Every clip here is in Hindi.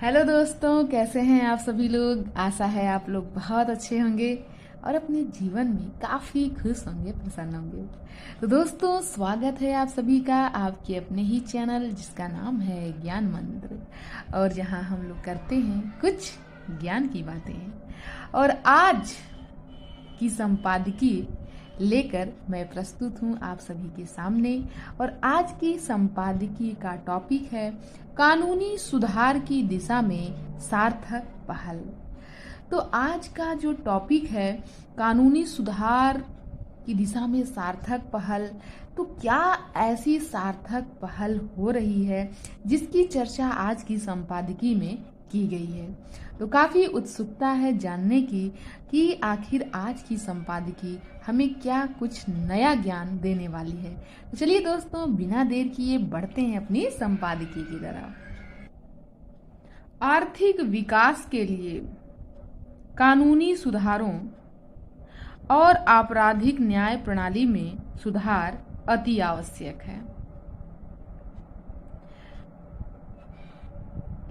हेलो दोस्तों, कैसे हैं आप सभी लोग। आशा है आप लोग बहुत अच्छे होंगे और अपने जीवन में काफ़ी खुश होंगे, प्रसन्न होंगे। तो दोस्तों, स्वागत है आप सभी का आपके अपने ही चैनल जिसका नाम है ज्ञान मंत्र, और जहां हम लोग करते हैं कुछ ज्ञान की बातें। और आज की संपादकीय लेकर मैं प्रस्तुत हूँ आप सभी के सामने। और आज की संपादकीय का टॉपिक है कानूनी सुधार की दिशा में सार्थक पहल। तो आज का जो टॉपिक है कानूनी सुधार की दिशा में सार्थक पहल, तो क्या ऐसी सार्थक पहल हो रही है जिसकी चर्चा आज की संपादकीय में की गई है। तो काफ़ी उत्सुकता है जानने की कि आखिर आज की संपादकीय हमें क्या कुछ नया ज्ञान देने वाली है। तो चलिए दोस्तों, बिना देर किए बढ़ते हैं अपनी संपादकीय की तरफ। आर्थिक विकास के लिए कानूनी सुधारों और आपराधिक न्याय प्रणाली में सुधार अति आवश्यक है,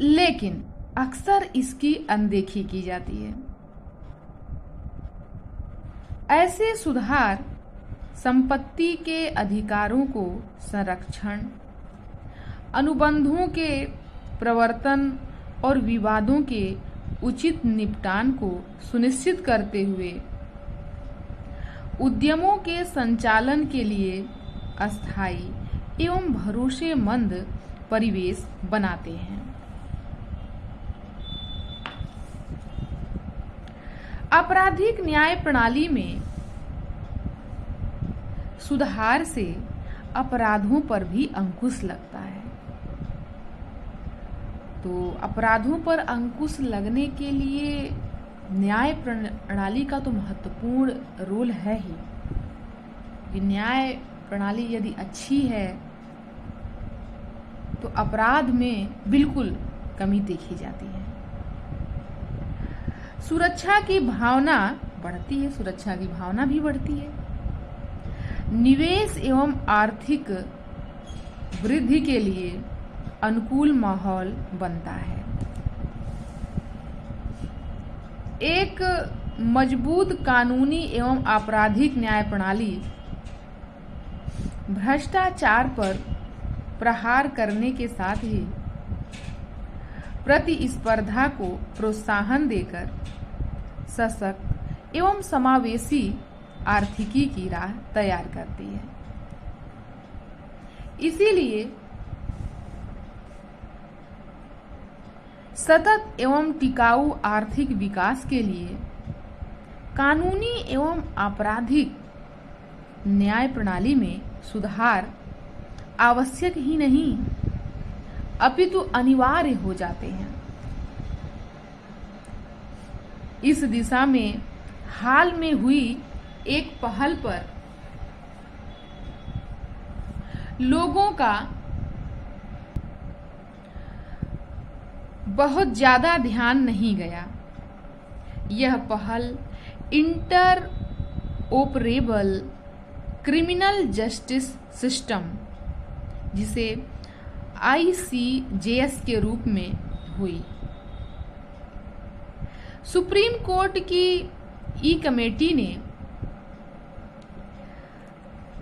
लेकिन अक्सर इसकी अनदेखी की जाती है। ऐसे सुधार संपत्ति के अधिकारों को संरक्षण, अनुबंधों के प्रवर्तन और विवादों के उचित निपटान को सुनिश्चित करते हुए उद्यमों के संचालन के लिए अस्थायी एवं भरोसेमंद परिवेश बनाते हैं। आपराधिक न्याय प्रणाली में सुधार से अपराधों पर भी अंकुश लगता है। तो अपराधों पर अंकुश लगने के लिए न्याय प्रणाली का तो महत्वपूर्ण रोल है ही। कि न्याय प्रणाली यदि अच्छी है तो अपराध में बिल्कुल कमी देखी जाती है। सुरक्षा की भावना बढ़ती है, सुरक्षा की भावना भी बढ़ती है। निवेश एवं आर्थिक वृद्धि के लिए अनुकूल माहौल बनता है। एक मजबूत कानूनी एवं आपराधिक न्याय प्रणाली भ्रष्टाचार पर प्रहार करने के साथ ही प्रतिस्पर्धा को प्रोत्साहन देकर सशक्त एवं समावेशी आर्थिकी की राह तैयार करती है। इसीलिए सतत एवं टिकाऊ आर्थिक विकास के लिए कानूनी एवं आपराधिक न्याय प्रणाली में सुधार आवश्यक ही नहीं अपितु अनिवार्य हो जाते हैं। इस दिशा में हाल में हुई एक पहल पर लोगों का बहुत ज्यादा ध्यान नहीं गया। यह पहल inter operable criminal justice system, जिसे ICJS के रूप में हुई। सुप्रीम कोर्ट की ई कमेटी ने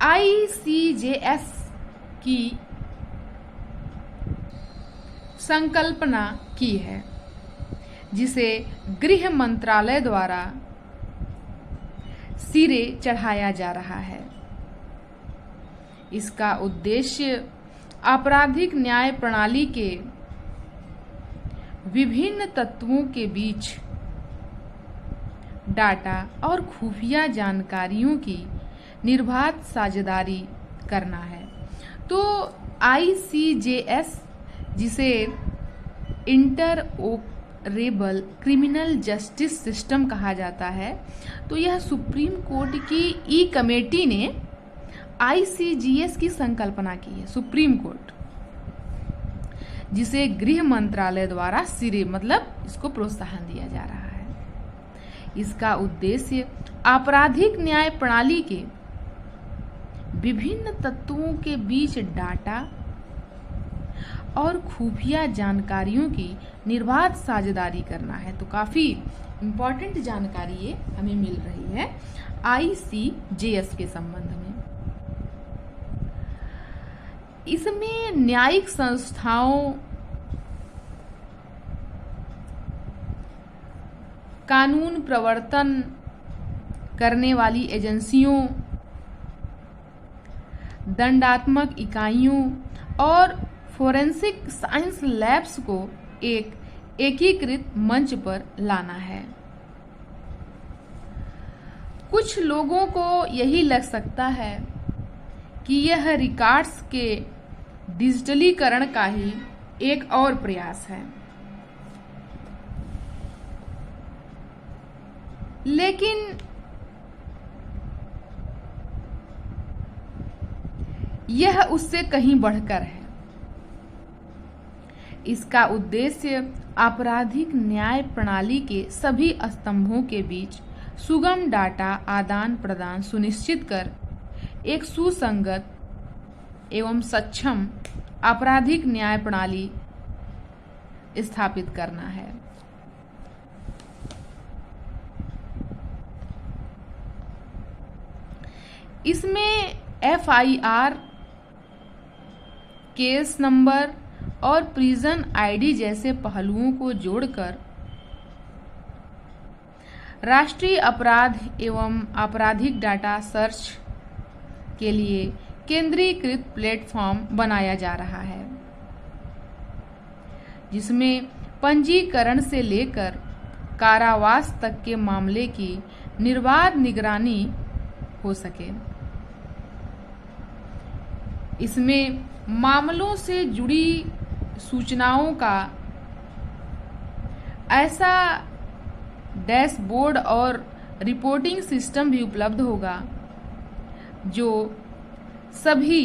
ICJS की संकल्पना की है, जिसे गृह मंत्रालय द्वारा सिरे चढ़ाया जा रहा है। इसका उद्देश्य आपराधिक न्याय प्रणाली के विभिन्न तत्वों के बीच डाटा और खुफिया जानकारियों की निर्बाध साझेदारी करना है। तो ICJS, जिसे inter operable criminal justice system कहा जाता है, तो यह सुप्रीम कोर्ट की ई कमेटी ने ICJS की संकल्पना की है। सुप्रीम कोर्ट, जिसे गृह मंत्रालय द्वारा सिरे मतलब इसको प्रोत्साहन दिया जा रहा है। इसका उद्देश्य आपराधिक न्याय प्रणाली के विभिन्न तत्वों के बीच डाटा और खुफिया जानकारियों की निर्बाध साझेदारी करना है। तो काफ़ी इम्पॉर्टेंट जानकारी ये हमें मिल रही है ICJS के संबंध में। इसमें न्यायिक संस्थाओं, कानून प्रवर्तन करने वाली एजेंसियों, दंडात्मक इकाइयों और फोरेंसिक साइंस लैब्स को एक एकीकृत मंच पर लाना है। कुछ लोगों को यही लग सकता है कि यह रिकॉर्ड्स के डिजिटलीकरण का ही एक और प्रयास है, लेकिन यह उससे कहीं बढ़कर है। इसका उद्देश्य आपराधिक न्याय प्रणाली के सभी स्तंभों के बीच सुगम डाटा आदान प्रदान सुनिश्चित कर एक सुसंगत एवं सक्षम आपराधिक न्याय प्रणाली स्थापित करना है। इसमें FIR, केस नंबर और प्रिजन ID जैसे पहलुओं को जोड़कर राष्ट्रीय अपराध एवं आपराधिक डाटा सर्च के लिए केंद्रीकृत प्लेटफॉर्म बनाया जा रहा है, जिसमें पंजीकरण से लेकर कारावास तक के मामले की निर्बाध निगरानी हो सके। इसमें मामलों से जुड़ी सूचनाओं का ऐसा डैशबोर्ड और रिपोर्टिंग सिस्टम भी उपलब्ध होगा जो सभी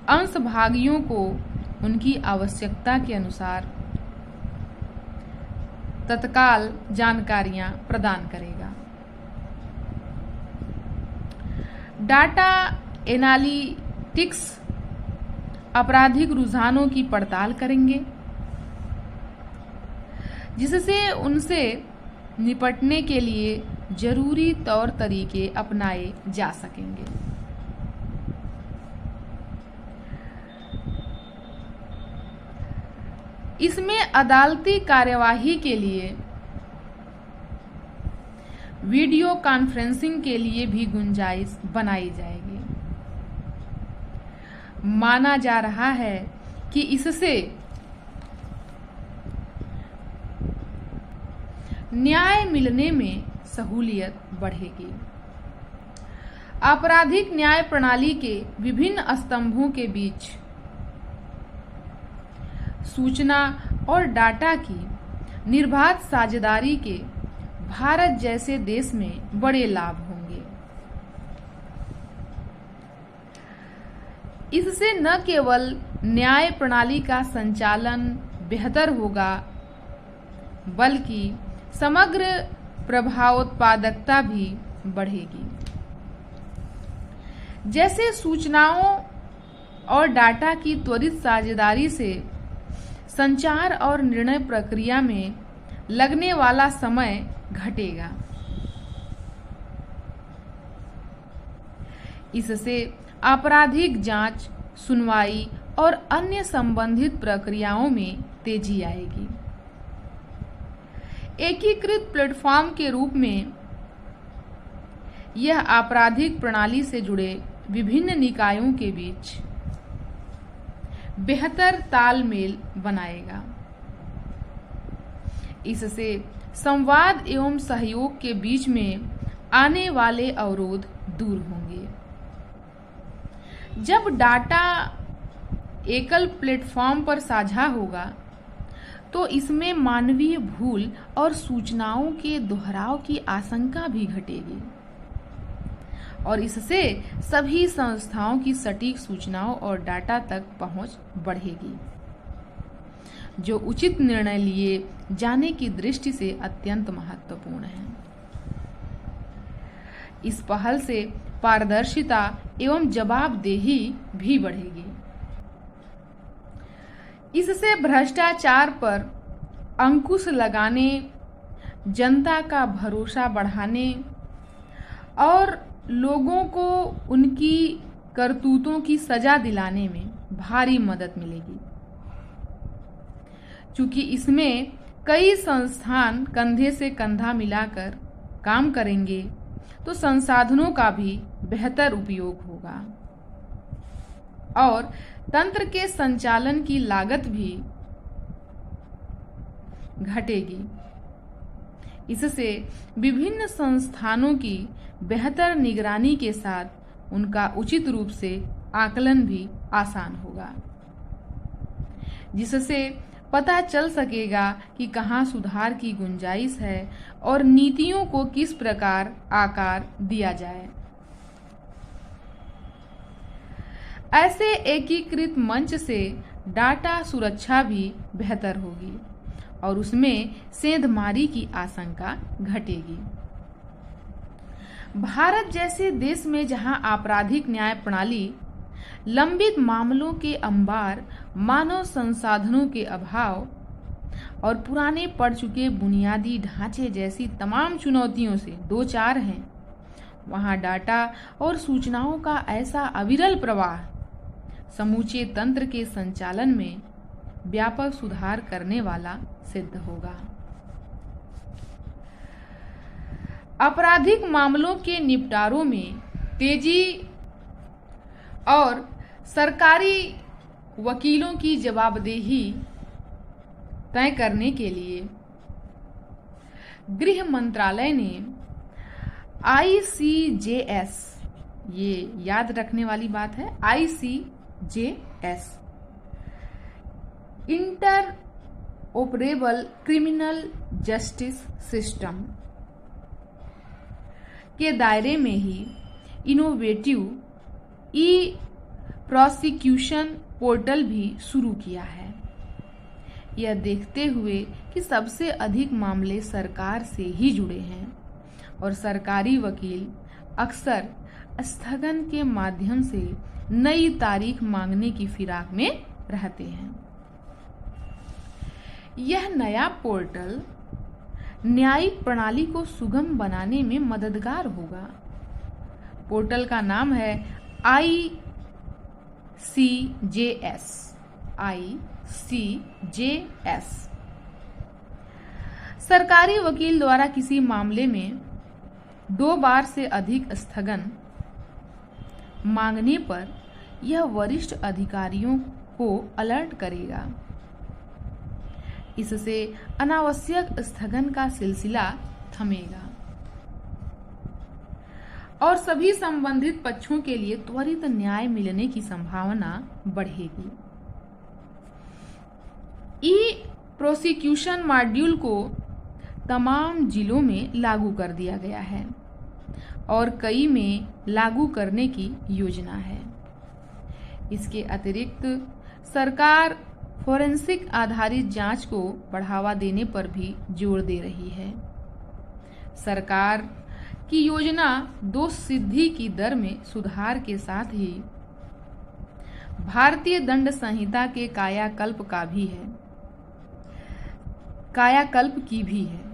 अंशभागियों को उनकी आवश्यकता के अनुसार तत्काल जानकारियां प्रदान करेगा। डाटा एनालिटिक्स आपराधिक रुझानों की पड़ताल करेंगे, जिससे उनसे निपटने के लिए जरूरी तौर तरीके अपनाए जा सकेंगे। इसमें अदालती कार्यवाही के लिए वीडियो कॉन्फ्रेंसिंग के लिए भी गुंजाइश बनाई जाएगी। माना जा रहा है कि इससे न्याय मिलने में सहूलियत बढ़ेगी। आपराधिक न्याय प्रणाली के विभिन्न स्तंभों के बीच सूचना और डाटा की निर्बाध साझेदारी के भारत जैसे देश में बड़े लाभ होंगे। इससे न केवल न्याय प्रणाली का संचालन बेहतर होगा, बल्कि समग्र प्रभावोत्पादकता भी बढ़ेगी। जैसे सूचनाओं और डाटा की त्वरित साझेदारी से संचार और निर्णय प्रक्रिया में लगने वाला समय घटेगा। इससे आपराधिक जांच, सुनवाई और अन्य संबंधित प्रक्रियाओं में तेजी आएगी। एकीकृत प्लेटफॉर्म के रूप में यह आपराधिक प्रणाली से जुड़े विभिन्न निकायों के बीच बेहतर तालमेल बनाएगा। इससे संवाद एवं सहयोग के बीच में आने वाले अवरोध दूर होंगे। जब डाटा एकल प्लेटफॉर्म पर साझा होगा तो इसमें मानवीय भूल और सूचनाओं के दोहराव की आशंका भी घटेगी और इससे सभी संस्थाओं की सटीक सूचनाओं और डाटा तक पहुंच बढ़ेगी, जो उचित निर्णय लिए जाने की दृष्टि से अत्यंत महत्वपूर्ण है। इस पहल से पारदर्शिता एवं जवाबदेही भी बढ़ेगी। इससे भ्रष्टाचार पर अंकुश लगाने, जनता का भरोसा बढ़ाने और लोगों को उनकी करतूतों की सजा दिलाने में भारी मदद मिलेगी। चूंकि इसमें कई संस्थान कंधे से कंधा मिलाकर काम करेंगे, तो संसाधनों का भी बेहतर उपयोग होगा और तंत्र के संचालन की लागत भी घटेगी। इससे विभिन्न संस्थानों की बेहतर निगरानी के साथ उनका उचित रूप से आकलन भी आसान होगा, जिससे पता चल सकेगा कि कहाँ सुधार की गुंजाइश है और नीतियों को किस प्रकार आकार दिया जाए। ऐसे एकीकृत मंच से डाटा सुरक्षा भी बेहतर होगी और उसमें सेंधमारी की आशंका घटेगी। भारत जैसे देश में जहां आपराधिक न्याय प्रणाली, लंबित मामलों के अंबार, मानव संसाधनों के अभाव और पुराने पड़ चुके बुनियादी ढांचे जैसी तमाम चुनौतियों से दो चार हैं, वहां डाटा और सूचनाओं का ऐसा अविरल प्रवाह समूचे तंत्र के संचालन में व्यापक सुधार करने वाला सिद्ध होगा। आपराधिक मामलों के निपटारों में तेजी और सरकारी वकीलों की जवाबदेही तय करने के लिए गृह मंत्रालय ने ICJS, ये याद रखने वाली बात है, ICJS inter operable criminal justice system के दायरे में ही इनोवेटिव ई प्रोसिक्यूशन पोर्टल भी शुरू किया है। यह देखते हुए कि सबसे अधिक मामले सरकार से ही जुड़े हैं और सरकारी वकील अक्सर स्थगन के माध्यम से नई तारीख मांगने की फिराक में रहते हैं। यह नया पोर्टल न्यायिक प्रणाली को सुगम बनाने में मददगार होगा। पोर्टल का नाम है ICJS। सरकारी वकील द्वारा किसी मामले में 2 बार से अधिक स्थगन मांगने पर यह वरिष्ठ अधिकारियों को अलर्ट करेगा। इससे अनावश्यक स्थगन का सिलसिला थमेगा और सभी संबंधित पक्षों के लिए त्वरित न्याय मिलने की संभावना बढ़ेगी। ई प्रोसिक्यूशन मॉड्यूल को तमाम जिलों में लागू कर दिया गया है और कई में लागू करने की योजना है। इसके अतिरिक्त सरकार फोरेंसिक आधारित जांच को बढ़ावा देने पर भी जोर दे रही है। सरकार की योजना दोष सिद्धि की दर में सुधार के साथ ही भारतीय दंड संहिता के कायाकल्प की भी है।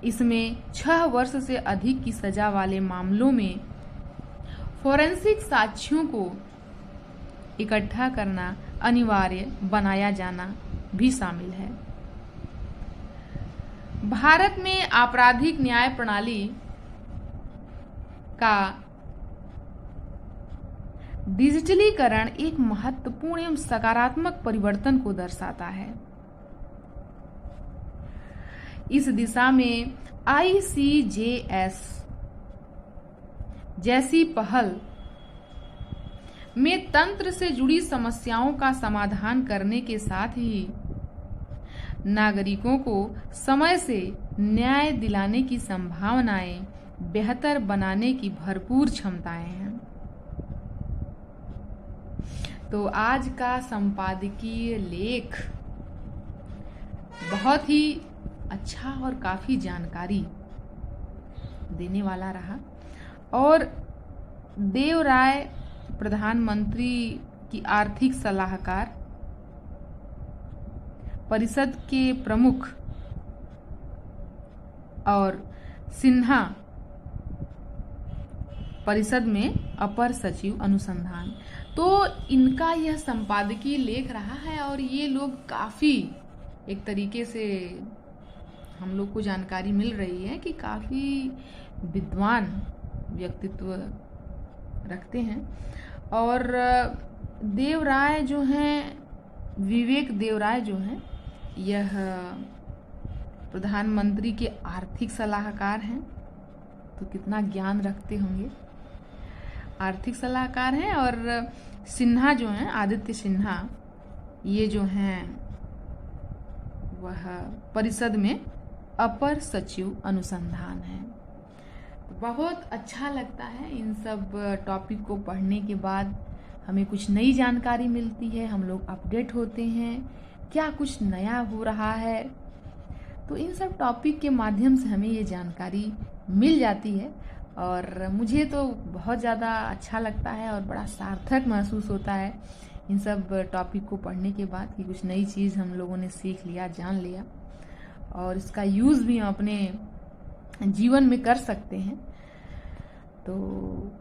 इसमें 6 वर्ष से अधिक की सजा वाले मामलों में फोरेंसिक साक्ष्यों को इकट्ठा करना अनिवार्य बनाया जाना भी शामिल है। भारत में आपराधिक न्याय प्रणाली का डिजिटलीकरण एक महत्वपूर्ण एवं सकारात्मक परिवर्तन को दर्शाता है। इस दिशा में ICJS जैसी पहल में तंत्र से जुड़ी समस्याओं का समाधान करने के साथ ही नागरिकों को समय से न्याय दिलाने की संभावनाएं बेहतर बनाने की भरपूर क्षमताएं हैं। तो आज का संपादकीय लेख बहुत ही अच्छा और काफी जानकारी देने वाला रहा और देव राय प्रधानमंत्री की आर्थिक सलाहकार परिषद के प्रमुख और सिन्हा परिषद में अपर सचिव अनुसंधान। तो इनका यह संपादकीय लेख रहा है और ये लोग काफ़ी एक तरीके से हम लोग को जानकारी मिल रही है कि काफ़ी विद्वान व्यक्तित्व रखते हैं। और देवराय जो हैं, विवेक देवराय जो हैं, यह प्रधानमंत्री के आर्थिक सलाहकार हैं। तो कितना ज्ञान रखते होंगे, आर्थिक सलाहकार हैं। और सिन्हा जो हैं, आदित्य सिन्हा, ये जो हैं वह परिषद में अपर सचिव अनुसंधान है। तो बहुत अच्छा लगता है इन सब टॉपिक को पढ़ने के बाद, हमें कुछ नई जानकारी मिलती है, हम लोग अपडेट होते हैं, क्या कुछ नया हो रहा है। तो इन सब टॉपिक के माध्यम से हमें ये जानकारी मिल जाती है और मुझे तो बहुत ज़्यादा अच्छा लगता है और बड़ा सार्थक महसूस होता है इन सब टॉपिक को पढ़ने के बाद कि कुछ नई चीज़ हम लोगों ने सीख लिया, जान लिया और इसका यूज़ भी हम अपने जीवन में कर सकते हैं। तो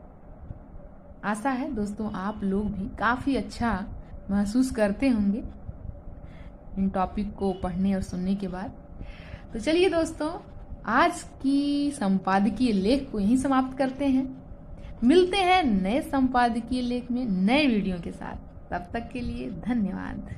आशा है दोस्तों आप लोग भी काफ़ी अच्छा महसूस करते होंगे इन टॉपिक को पढ़ने और सुनने के बाद। तो चलिए दोस्तों, आज की संपादकीय लेख को यहीं समाप्त करते हैं। मिलते हैं नए संपादकीय लेख में नए वीडियो के साथ। तब तक के लिए धन्यवाद।